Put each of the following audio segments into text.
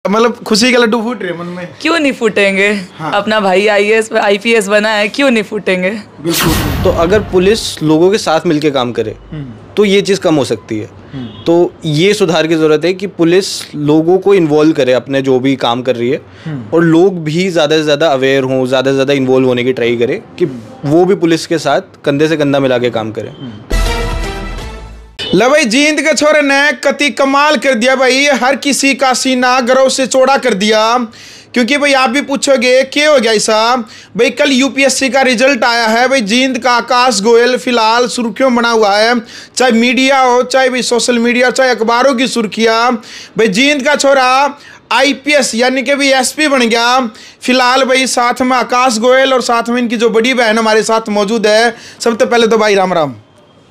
मतलब खुशी के लड्डू फूट रहे मन में? क्यों नहीं फूटेंगे। हाँ। अपना भाई IAS IPS बना है, क्यों नहीं फूटेंगे। बिल्कुल। तो अगर पुलिस लोगों के साथ मिलके काम करे तो ये चीज़ कम हो सकती है। तो ये सुधार की ज़रूरत है कि पुलिस लोगों को इन्वॉल्व करे अपने जो भी काम कर रही है, और लोग भी ज़्यादा से ज़्यादा अवेयर हों, ज़्यादा से ज़्यादा इन्वॉल्व होने की ट्राई करें कि वो भी पुलिस के साथ कंधे से कंधा मिला के काम करें। ला भाई, जींद के छोरे ने कति कमाल कर दिया भाई, हर किसी का सीना गर्व से चौड़ा कर दिया। क्योंकि भाई आप भी पूछोगे क्या हो गया ऐसा। भाई कल UPSC का रिजल्ट आया है भाई, जींद का आकाश गोयल फिलहाल सुर्खियों बना हुआ है, चाहे मीडिया हो, चाहे भाई सोशल मीडिया, चाहे अखबारों की सुर्खियां। भाई जींद का छोरा IPS यानी कि भाई SP बन गया फिलहाल भाई। साथ में आकाश गोयल और साथ में इनकी जो बड़ी बहन हमारे साथ मौजूद है। सबसे पहले तो भाई राम राम।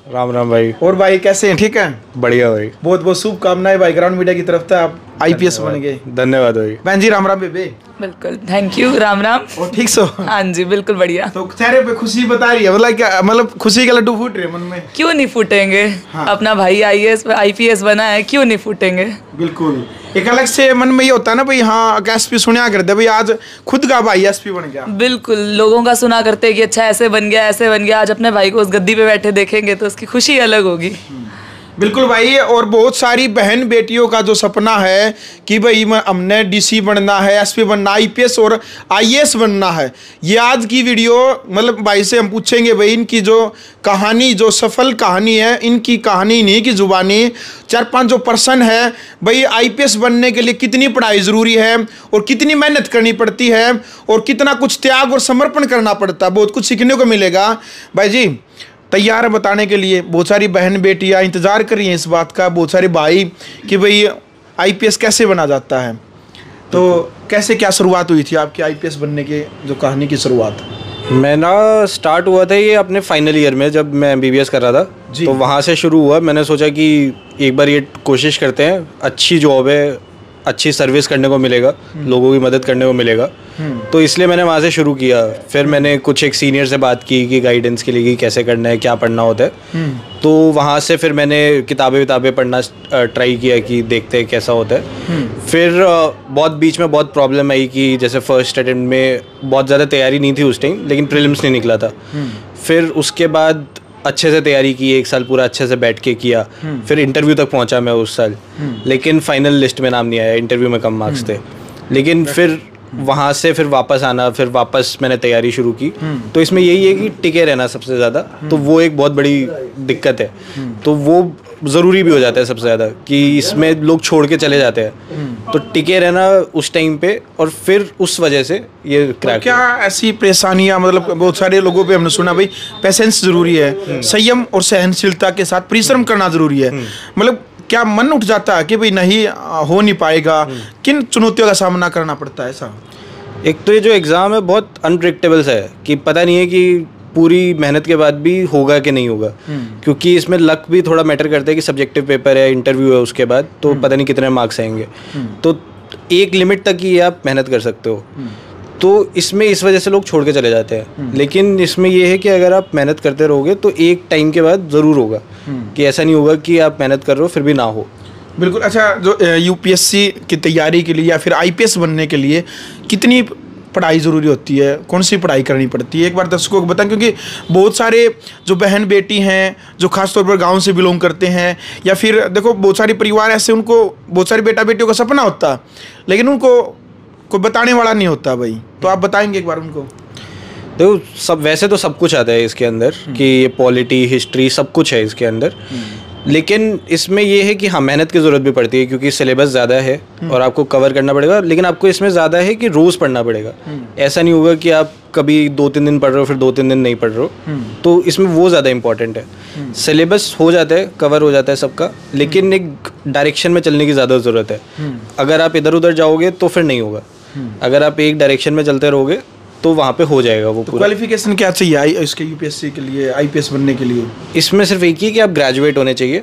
राम राम भाई। और भाई कैसे हैं? ठीक है, बढ़िया भाई। बहुत बहुत शुभकामनाएं भाई, ग्राउंड मीडिया की तरफ से आप IPS बन गए। धन्यवाद भाई। बहन जी राम राम बेबे। बिल्कुल, थैंक यू। राम राम। और ठीक सो? हाँ जी बिल्कुल बढ़िया। तो चेहरे पे खुशी बता रही है, मतलब क्या, मतलब खुशी के लड्डू फूट रहे मन में? क्यों नहीं फूटेंगे। हाँ। अपना भाई IAS IPS बना है, क्यों नहीं फूटेंगे। बिल्कुल, एक अलग से मन में ये होता है ना भाई, हाँ SP सुना करते भाई, आज खुद का भाई SP बन गया। बिल्कुल, लोगों का सुना करते कि अच्छा ऐसे बन गया ऐसे बन गया, आज अपने भाई को उस गद्दी पे बैठे देखेंगे तो उसकी खुशी अलग होगी। बिल्कुल भाई, और बहुत सारी बहन बेटियों का जो सपना है कि भाई हमने DC बनना है, SP बनना, IPS और IAS बनना है। ये आज की वीडियो मतलब भाई से हम पूछेंगे भाई इनकी जो कहानी, जो सफल कहानी है, इनकी कहानी नहीं की जुबानी। 4-5 जो पर्सन है भाई, IPS बनने के लिए कितनी पढ़ाई ज़रूरी है और कितनी मेहनत करनी पड़ती है और कितना कुछ त्याग और समर्पण करना पड़ता है, बहुत कुछ सीखने को मिलेगा। भाई जी तैयार है बताने के लिए? बहुत सारी बहन बेटियां इंतज़ार कर रही हैं इस बात का, बहुत सारे भाई कि भाई IPS कैसे बना जाता है। तो कैसे क्या शुरुआत हुई थी आपकी IPS बनने की, जो कहानी की शुरुआत? मैं ना स्टार्ट हुआ था ये अपने फाइनल ईयर में, जब मैं MBBS कर रहा था तो वहाँ से शुरू हुआ। मैंने सोचा कि एक बार ये कोशिश करते हैं, अच्छी जॉब है, अच्छी सर्विस करने को मिलेगा, लोगों की मदद करने को मिलेगा, तो इसलिए मैंने वहाँ से शुरू किया। फिर मैंने कुछ एक सीनियर से बात की कि गाइडेंस के लिए कि कैसे करना है, क्या पढ़ना होता है। तो वहाँ से फिर मैंने किताबें पढ़ना ट्राई किया कि देखते हैं कैसा होता है। फिर बहुत बीच में बहुत प्रॉब्लम आई कि जैसे फर्स्ट अटेम्प्ट में बहुत ज़्यादा तैयारी नहीं थी उस टाइम, लेकिन प्रीलिम्स नहीं निकला था। फिर उसके बाद अच्छे से तैयारी की, 1 साल पूरा अच्छे से बैठ के किया। फिर इंटरव्यू तक पहुंचा मैं उस साल, लेकिन फाइनल लिस्ट में नाम नहीं आया, इंटरव्यू में कम मार्क्स थे। लेकिन फिर वहाँ से फिर वापस आना, फिर वापस मैंने तैयारी शुरू की। तो इसमें यही है कि टिके रहना सबसे ज़्यादा, तो वो एक बहुत बड़ी दिक्कत है। तो वो ज़रूरी भी हो जाता है सबसे ज़्यादा कि इसमें लोग छोड़ के चले जाते हैं, तो टिके रहना उस टाइम पे, और फिर उस वजह से ये क्रैक। क्या ऐसी परेशानियां, मतलब बहुत सारे लोगों पे हमने सुना भाई पेशेंस जरूरी है, संयम और सहनशीलता के साथ परिश्रम करना जरूरी है। मतलब क्या मन उठ जाता है कि भाई नहीं हो नहीं पाएगा? किन चुनौतियों का सामना करना पड़ता है ऐसा? एक तो ये जो एग्ज़ाम है बहुत अनप्रेडिक्टेबल सा है कि पता नहीं है कि पूरी मेहनत के बाद भी होगा कि नहीं होगा, क्योंकि इसमें लक भी थोड़ा मैटर करता है कि सब्जेक्टिव पेपर है, इंटरव्यू है, उसके बाद तो पता नहीं कितने मार्क्स आएंगे। तो एक लिमिट तक ही आप मेहनत कर सकते हो, तो इसमें इस वजह से लोग छोड़ के चले जाते हैं। लेकिन इसमें यह है कि अगर आप मेहनत करते रहोगे तो एक टाइम के बाद ज़रूर होगा, कि ऐसा नहीं होगा कि आप मेहनत कर रहे हो फिर भी ना हो। बिल्कुल। अच्छा, जो UPSC की तैयारी के लिए या फिर IPS बनने के लिए कितनी पढ़ाई ज़रूरी होती है, कौन सी पढ़ाई करनी पड़ती है, एक बार दर्शकों को बताएं। क्योंकि बहुत सारे जो बहन बेटी हैं जो खासतौर पर गांव से बिलोंग करते हैं, या फिर देखो बहुत सारे परिवार ऐसे, उनको बहुत सारे बेटा बेटियों का सपना होता है लेकिन उनको कोई बताने वाला नहीं होता भाई, तो आप बताएंगे एक बार उनको? देखो सब वैसे तो सब कुछ आता है इसके अंदर, कि ये पॉलिटी हिस्ट्री सब कुछ है इसके अंदर, लेकिन इसमें यह है कि हाँ मेहनत की ज़रूरत भी पड़ती है, क्योंकि सिलेबस ज़्यादा है और आपको कवर करना पड़ेगा। लेकिन आपको इसमें ज़्यादा है कि रोज़ पढ़ना पड़ेगा। ऐसा नहीं होगा कि आप कभी 2-3 दिन पढ़ रहे हो फिर 2-3 दिन नहीं पढ़ रहे हो, तो इसमें वो ज़्यादा इंपॉर्टेंट है। सिलेबस हो जाता है, कवर हो जाता है सबका, लेकिन एक डायरेक्शन में चलने की ज़्यादा ज़रूरत है। अगर आप इधर उधर जाओगे तो फिर नहीं होगा। अगर आप एक डायरेक्शन में चलते रहोगे तो वहाँ पे हो जाएगा वो। तो क्वालिफिकेशन क्या चाहिए इसके UPSC के लिए, IPS बनने के लिए? इसमें सिर्फ एक ही कि आप ग्रेजुएट होने चाहिए,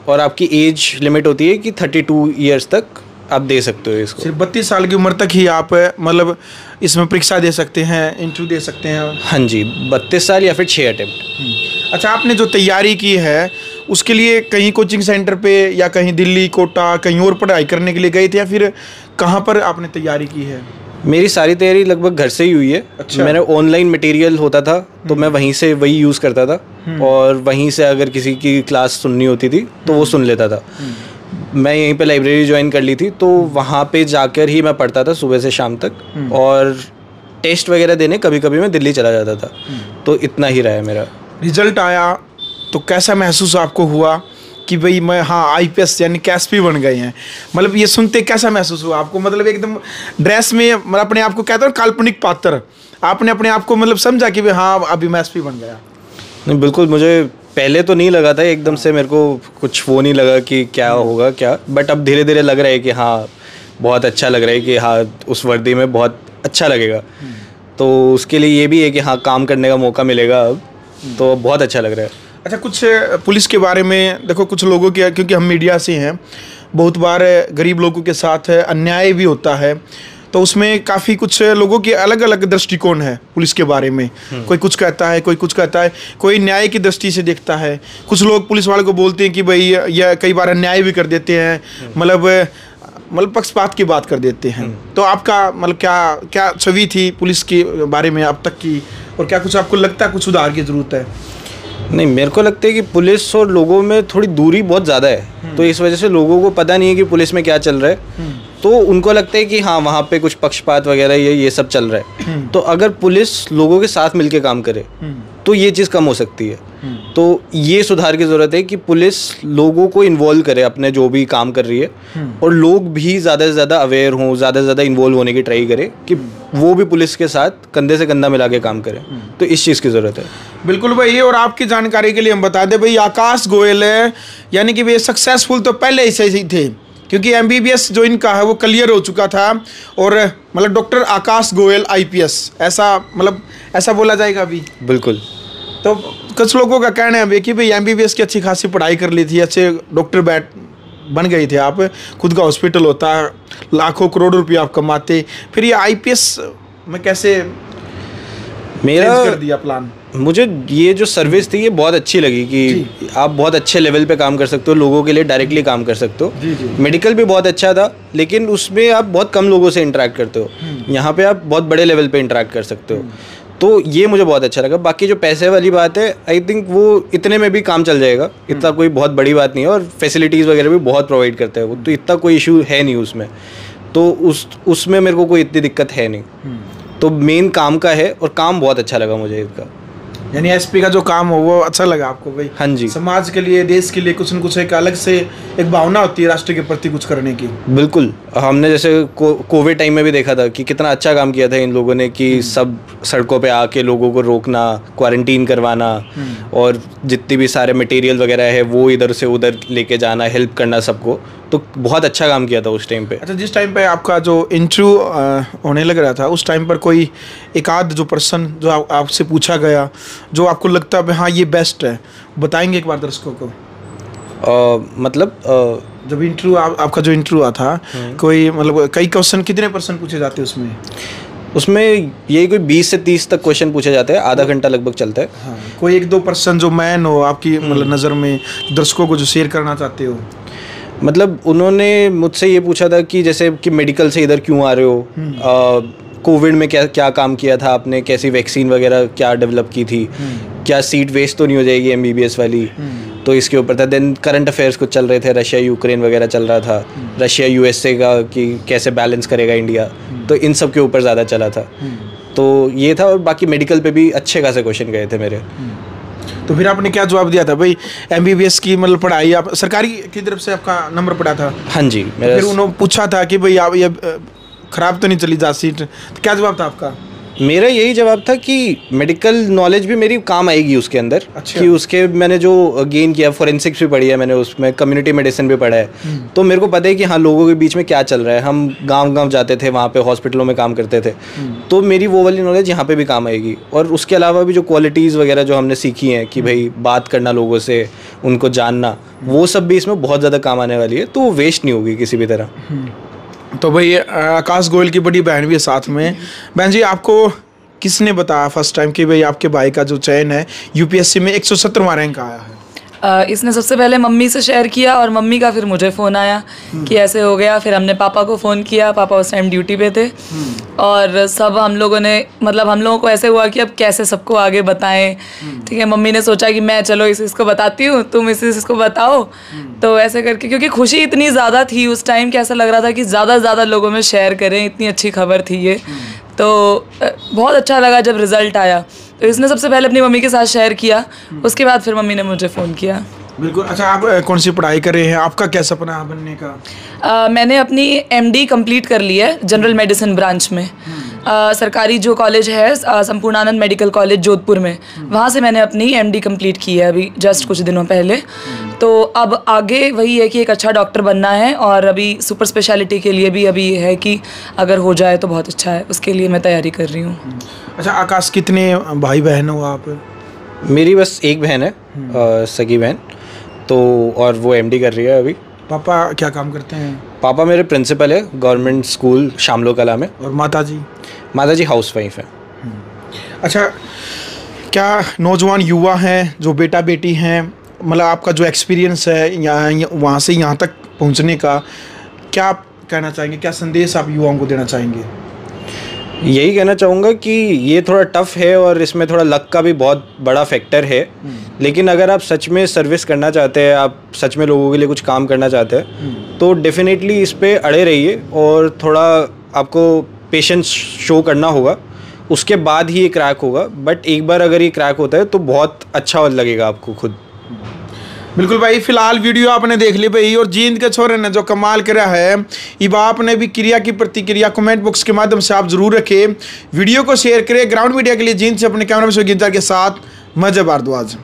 और आपकी एज लिमिट होती है कि 32 ईयर्स तक आप दे सकते हो इसको। सिर्फ 32 साल की उम्र तक ही आप मतलब इसमें परीक्षा दे सकते हैं, इंटरव्यू दे सकते हैं? हाँ जी, 32 साल या फिर 6 अटेम्प्ट। अच्छा, आपने जो तैयारी की है उसके लिए कहीं कोचिंग सेंटर पे या कहीं दिल्ली, कोटा, कहीं और पढ़ाई करने के लिए गए थे, या फिर कहाँ पर आपने तैयारी की है? मेरी सारी तैयारी लगभग घर से ही हुई है। अच्छा। मेरा ऑनलाइन मटेरियल होता था तो मैं वहीं से वही यूज़ करता था, और वहीं से अगर किसी की क्लास सुननी होती थी तो वो सुन लेता था। मैं यहीं पे लाइब्रेरी ज्वाइन कर ली थी, तो वहाँ पे जाकर ही मैं पढ़ता था सुबह से शाम तक, और टेस्ट वगैरह देने कभी कभी मैं दिल्ली चला जाता था। तो इतना ही रहा है मेरा। रिजल्ट आया तो कैसा महसूस आपको हुआ कि भाई मैं हाँ आईपीएस यानी कैएसपी बन गए हैं? मतलब ये सुनते कैसा महसूस हुआ आपको? मतलब एकदम ड्रेस में मतलब अपने आप को कहते हो काल्पनिक पात्र, आपने अपने आप को मतलब समझा कि भाई हाँ अभी मैं एसपी बन गया? नहीं, बिल्कुल। मुझे पहले तो नहीं लगा था एकदम से, मेरे को कुछ वो नहीं लगा कि क्या होगा क्या, बट अब धीरे धीरे लग रहा है कि हाँ बहुत अच्छा लग रहा है कि हाँ उस वर्दी में बहुत अच्छा लगेगा। तो उसके लिए ये भी है कि हाँ काम करने का मौका मिलेगा अब, तो बहुत अच्छा लग रहा है। अच्छा, कुछ पुलिस के बारे में देखो, कुछ लोगों के, क्योंकि हम मीडिया से हैं, बहुत बार गरीब लोगों के साथ अन्याय भी होता है, तो उसमें काफ़ी कुछ लोगों के अलग अलग दृष्टिकोण है पुलिस के बारे में। कोई कुछ कहता है, कोई कुछ कहता है, कोई न्याय की दृष्टि से देखता है। कुछ लोग पुलिस वाले को बोलते हैं कि भाई यह कई बार अन्याय भी कर देते हैं, मतलब पक्षपात की बात कर देते हैं। तो आपका मतलब क्या छवि थी पुलिस के बारे में अब तक की, और क्या कुछ आपको लगता है कुछ सुधार की ज़रूरत है? नहीं, मेरे को लगता है कि पुलिस और लोगों में थोड़ी दूरी बहुत ज़्यादा है, तो इस वजह से लोगों को पता नहीं है कि पुलिस में क्या चल रहा है। तो उनको लगता है कि हाँ वहाँ पे कुछ पक्षपात वगैरह ये सब चल रहा है। तो अगर पुलिस लोगों के साथ मिलके काम करे तो ये चीज़ कम हो सकती है। तो ये सुधार की ज़रूरत है कि पुलिस लोगों को इन्वॉल्व करे अपने जो भी काम कर रही है, और लोग भी ज़्यादा से ज़्यादा अवेयर हों, ज़्यादा से ज़्यादा इन्वॉल्व होने की ट्राई करें कि वो भी पुलिस के साथ कंधे से कंधा मिला के काम करें। तो इस चीज़ की ज़रूरत है। बिल्कुल भाई, और आपकी जानकारी के लिए हम बता दें भाई, आकाश गोयल है यानी कि वे सक्सेसफुल तो पहले ही थे, क्योंकि एमबीबीएस जो इनका है वो क्लियर हो चुका था, और मतलब डॉक्टर आकाश गोयल आईपीएस ऐसा बोला जाएगा अभी? बिल्कुल। तो कुछ लोगों का कहना है कि भाई एमबीबीएस की अच्छी खासी पढ़ाई कर ली थी, अच्छे डॉक्टर बन गए थे आप, खुद का हॉस्पिटल होता, लाखों करोड़ों रुपया आप कमाते, फिर ये आईपीएस में कैसे मेरा कर दिया प्लान? मुझे ये जो सर्विस थी ये बहुत अच्छी लगी कि आप बहुत अच्छे लेवल पे काम कर सकते हो, लोगों के लिए डायरेक्टली काम कर सकते हो। जी। मेडिकल भी बहुत अच्छा था, लेकिन उसमें आप बहुत कम लोगों से इंटरेक्ट करते हो। यहाँ पे आप बहुत बड़े लेवल पे इंटरेक्ट कर सकते हो, तो ये मुझे बहुत अच्छा लगा। बाकी जो पैसे वाली बात है, आई थिंक वो इतने में भी काम चल जाएगा, इतना कोई बहुत बड़ी बात नहीं है, और फैसिलिटीज़ वगैरह भी बहुत प्रोवाइड करते हैं वो, तो इतना कोई इशू है नहीं उसमें। तो उसमें मेरे को कोई इतनी दिक्कत है नहीं। तो मेन काम का है, और काम बहुत अच्छा लगा मुझे इसका। यानी एसपी का जो काम हो वो अच्छा लगा आपको भाई? हाँ जी। समाज के लिए, देश के लिए कुछ न कुछ एक अलग से एक भावना होती है राष्ट्र के प्रति कुछ करने की। बिल्कुल। हमने जैसे कोविड टाइम में भी देखा था कि कितना अच्छा काम किया था इन लोगों ने, कि सब सड़कों पे आके लोगों को रोकना, क्वारंटीन करवाना, और जितनी भी सारे मटेरियल वगैरह है वो इधर से उधर लेके जाना, हेल्प करना सबको। तो बहुत अच्छा काम किया था उस टाइम पे। अच्छा, जिस टाइम पे आपका जो इंटरव्यू होने लग रहा था, उस टाइम पर कोई एक आध जो पर्सन जो आपसे पूछा गया जो आपको लगता है हाँ ये बेस्ट है, बताएंगे एक बार दर्शकों को? जब इंटरव्यू आपका जो इंटरव्यू था, कोई मतलब कई क्वेश्चन, कितने पर्सन पूछे जाते हैं उसमें? उसमें यही कोई 20 से 30 तक क्वेश्चन पूछे जाते हैं, आधा घंटा लगभग चलता है। हाँ, कोई एक दो पर्सन जो मैन हो आपकी मतलब नज़र में, दर्शकों को जो शेयर करना चाहते हो? मतलब उन्होंने मुझसे ये पूछा था कि जैसे कि मेडिकल से इधर क्यों आ रहे हो, कोविड में क्या काम किया था आपने, कैसी वैक्सीन वगैरह क्या डेवलप की थी, क्या सीट वेस्ट तो नहीं हो जाएगी एमबीबीएस वाली, तो इसके ऊपर था। देन करंट अफेयर्स कुछ चल रहे थे, रशिया यूक्रेन वगैरह चल रहा था, रशिया यूएसए का कि कैसे बैलेंस करेगा इंडिया, तो इन सब के ऊपर ज़्यादा चला था। तो ये था, और बाकी मेडिकल पे भी अच्छे खासे क्वेश्चन गए थे मेरे। तो फिर आपने क्या जवाब दिया था भाई? एमबीबीएस की मतलब पढ़ाई आप सरकारी की तरफ से आपका नंबर पड़ा था? हाँ जी। तो फिर उन्होंने पूछा था कि भाई आप ये खराब तो नहीं चली जा सीट, तो क्या जवाब था आपका? मेरा यही जवाब था कि मेडिकल नॉलेज भी मेरी काम आएगी उसके अंदर। अच्छा। कि उसके मैंने जो गेन किया, फोरेंसिक्स भी पढ़ी है मैंने, उसमें कम्युनिटी मेडिसिन भी पढ़ा है, तो मेरे को पता है कि हाँ लोगों के बीच में क्या चल रहा है। हम गांव-गांव जाते थे, वहाँ पे हॉस्पिटलों में काम करते थे, तो मेरी वो वाली नॉलेज यहाँ पे भी काम आएगी। और उसके अलावा भी जो क्वालिटीज़ वगैरह जो हमने सीखी हैं कि भाई बात करना लोगों से, उनको जानना, वो सब भी इसमें बहुत ज़्यादा काम आने वाली है, तो वो वेस्ट नहीं होगी किसी भी तरह। तो भाई आकाश गोयल की बड़ी बहन भी है साथ में। बहन जी, आपको किसने बताया फर्स्ट टाइम कि भाई आपके भाई का जो चयन है यूपीएससी में 170वां रैंक आया है? इसने सबसे पहले मम्मी से शेयर किया और मम्मी का फिर मुझे फ़ोन आया कि ऐसे हो गया। फिर हमने पापा को फ़ोन किया, पापा उस टाइम ड्यूटी पे थे। और सब हम लोगों ने मतलब हम लोगों को ऐसे हुआ कि अब कैसे सबको आगे बताएं। ठीक है, मम्मी ने सोचा कि मैं चलो इसको बताती हूँ, तुम इसको बताओ। तो ऐसे करके, क्योंकि खुशी इतनी ज़्यादा थी उस टाइम कि ऐसा लग रहा था कि ज़्यादा से ज़्यादा लोगों में शेयर करें, इतनी अच्छी खबर थी ये। तो बहुत अच्छा लगा जब रिज़ल्ट आया। तो इसने सबसे पहले अपनी मम्मी के साथ शेयर किया, उसके बाद फिर मम्मी ने मुझे फ़ोन किया। बिल्कुल। अच्छा, आप कौन सी पढ़ाई कर रहे हैं? आपका क्या सपना है बनने का? मैंने अपनी MD कंप्लीट कर ली है जनरल मेडिसिन ब्रांच में। सरकारी जो कॉलेज है संपूर्णानंद मेडिकल कॉलेज जोधपुर में, वहाँ से मैंने अपनी MD कंप्लीट की है अभी जस्ट कुछ दिनों पहले। तो अब आगे वही है कि एक अच्छा डॉक्टर बनना है, और अभी सुपर स्पेशलिटी के लिए भी अभी है कि अगर हो जाए तो बहुत अच्छा है, उसके लिए मैं तैयारी कर रही हूँ। अच्छा आकाश, कितने भाई बहन हो आप? मेरी बस एक बहन है, सगी बहन। तो और वो MD कर रही है अभी। पापा क्या काम करते हैं? पापा मेरे प्रिंसिपल है गवर्नमेंट स्कूल शामलो कला में। और माता जी? माता जी हाउसवाइफ है। अच्छा, क्या नौजवान युवा हैं जो बेटा बेटी हैं, मतलब आपका जो एक्सपीरियंस है यहाँ वहाँ से यहाँ तक पहुँचने का, क्या आप कहना चाहेंगे, क्या संदेश आप युवाओं को देना चाहेंगे? यही कहना चाहूँगा कि ये थोड़ा टफ़ है और इसमें थोड़ा लक का भी बहुत बड़ा फैक्टर है। लेकिन अगर आप सच में सर्विस करना चाहते हैं, आप सच में लोगों के लिए कुछ काम करना चाहते हैं, तो डेफिनेटली इस पे अड़े रहिए और थोड़ा आपको पेशेंस शो करना होगा, उसके बाद ही ये क्रैक होगा। बट एक बार अगर ये क्रैक होता है तो बहुत अच्छा लगेगा आपको खुद। बिल्कुल भाई, फिलहाल वीडियो आपने देख ली भाई, और जींद के छोरे ने जो कमाल करा है, इब आपने भी क्रिया की प्रतिक्रिया कमेंट बॉक्स के माध्यम से आप जरूर रखें। वीडियो को शेयर करें। ग्राउंड मीडिया के लिए जींद से अपने कैमरा में के साथ मजे भारद्वाज।